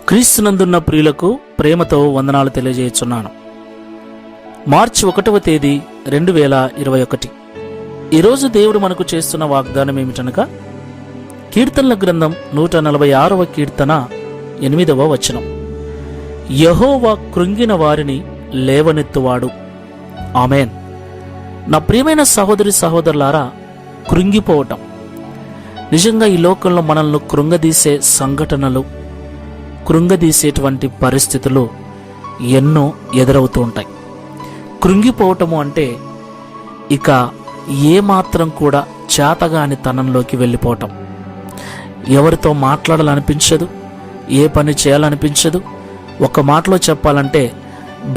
క్రీస్తునందున్న ప్రియులకు ప్రేమతో వందనాలు తెలియజేస్తున్నాను. మార్చి 1వ తేదీ 2021. ఈరోజు దేవుడు మనకు చేస్తున్న వాగ్దానం ఏమిటనగా, కీర్తనల గ్రంథం 146వ కీర్తన 8వ వచనం. యెహోవా కృంగిన వారిని లేవనెత్తువాడు. ఆమేన్. నా ప్రియమైన సహోదరి సహోదరులారా, కృంగిపోవటం నిజంగా ఈ లోకంలో మనల్ని కృంగదీసే సంఘటనలు, కృంగదీసేటువంటి పరిస్థితులు ఎన్నో ఎదురవుతూ ఉంటాయి. కృంగిపోవటము అంటే ఇక ఏమాత్రం కూడా చేతగాని తనంలోకి వెళ్ళిపోవటం. ఎవరితో మాట్లాడాలనిపించదు, ఏ పని చేయాలనిపించదు. ఒక మాటలో చెప్పాలంటే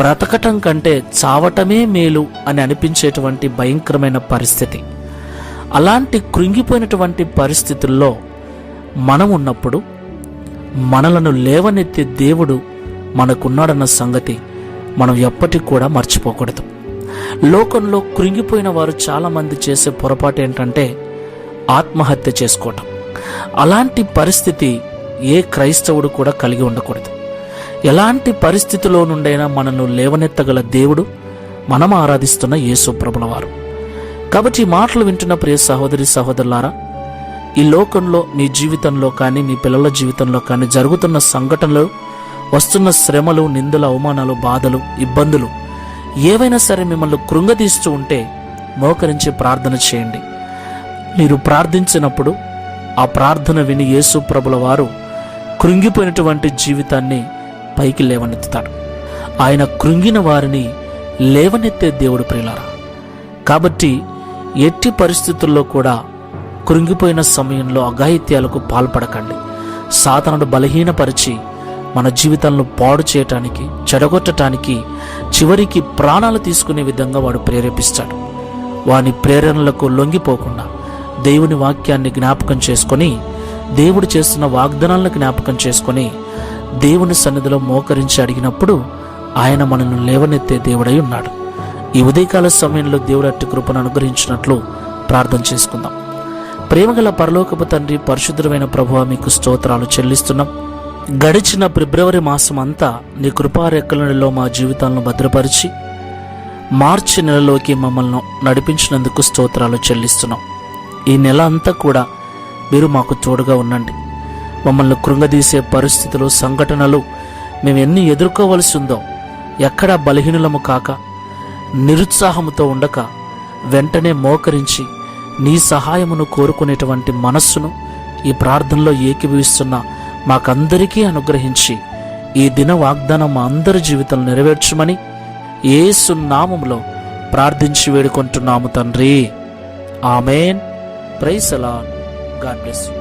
బ్రతకటం కంటే చావటమే మేలు అని అనిపించేటువంటి భయంకరమైన పరిస్థితి. అలాంటి కృంగిపోయినటువంటి పరిస్థితుల్లో మనం ఉన్నప్పుడు మనలను లేవనెత్తే దేవుడు మనకున్నాడన్న సంగతి మనం ఎప్పటికి కూడా మర్చిపోకూడదు. లోకంలో కృంగిపోయిన వారు చాలామంది చేసే పొరపాటు ఏంటంటే ఆత్మహత్య చేసుకోవటం. అలాంటి పరిస్థితి ఏ క్రైస్తవుడు కూడా కలిగి ఉండకూడదు. ఎలాంటి పరిస్థితిలో నుండైనా మనల్ని లేవనెత్తగల దేవుడు మనం ఆరాధిస్తున్న యేసు ప్రభుల వారు. కాబట్టి ఈ మాటలు వింటున్న ప్రియ సహోదరి సహోదరులారా, ఈ లోకంలో మీ జీవితంలో కానీ మీ పిల్లల జీవితంలో కానీ జరుగుతున్న సంఘటనలు, వస్తున్న శ్రమలు, నిందలు, అవమానాలు, బాధలు, ఇబ్బందులు ఏవైనా సరే మిమ్మల్ని కృంగదీస్తూ ఉంటే మోకరించి ప్రార్థన చేయండి. మీరు ప్రార్థించినప్పుడు ఆ ప్రార్థన విని యేసు ప్రభుల వారు కృంగిపోయినటువంటి జీవితాన్ని పైకి లేవనెత్తుతాడు. ఆయన కృంగిన వారిని లేవనెత్తే దేవుడు ప్రియులారా. కాబట్టి ఎట్టి పరిస్థితుల్లో కూడా కృంగిపోయిన సమయంలో అఘాయిత్యాలకు పాల్పడకండి. సాతానుడు బలహీనపరిచి మన జీవితాలను పాడు చేయటానికి, చెడగొట్టడానికి, చివరికి ప్రాణాలు తీసుకునే విధంగా వాడు ప్రేరేపిస్తాడు. వాని ప్రేరణలకు లొంగిపోకుండా దేవుని వాక్యాన్ని జ్ఞాపకం చేసుకొని, దేవుడు చేస్తున్న వాగ్దానాలను జ్ఞాపకం చేసుకొని, దేవుని సన్నిధిలో మోకరించి అడిగినప్పుడు ఆయన మనల్ని లేవనెత్తే దేవుడై ఉన్నాడు. ఈ ఉదయకాల సమయంలో దేవుడు అట్టి కృపను అనుగ్రహించినట్లు ప్రార్థన చేసుకుందాం. ప్రేమగల పరలోకపు తండ్రి, పరిశుద్ధమైన ప్రభువా, మీకు స్తోత్రాలు చెల్లిస్తున్నాం. గడిచిన ఫిబ్రవరి మాసం అంతా నీ కృపారెక్కలలో మా జీవితాలను భద్రపరిచి మార్చి నెలలోకి మమ్మల్ని నడిపించినందుకు స్తోత్రాలు చెల్లిస్తున్నాం. ఈ నెల అంతా కూడా మీరు మాకు తోడుగా ఉండండి. మమ్మల్ని కృంగదీసే పరిస్థితులు, సంఘటనలు మేము ఎన్ని ఎదుర్కోవలసి ఉందో ఎక్కడా బలహీనులము కాక, నిరుత్సాహముతో ఉండక, వెంటనే మోకరించి నీ సహాయమును కోరుకునేటువంటి మనస్సును ఈ ప్రార్థనలో ఏకీభవిస్తున్న మాకందరికీ అనుగ్రహించి ఈ దిన వాగ్దానం మా అందరి జీవితంలో నెరవేర్చమని యేసు నామములో ప్రార్థించి వేడుకుంటున్నాము తండ్రి. Amen. Praise the lord. God bless you.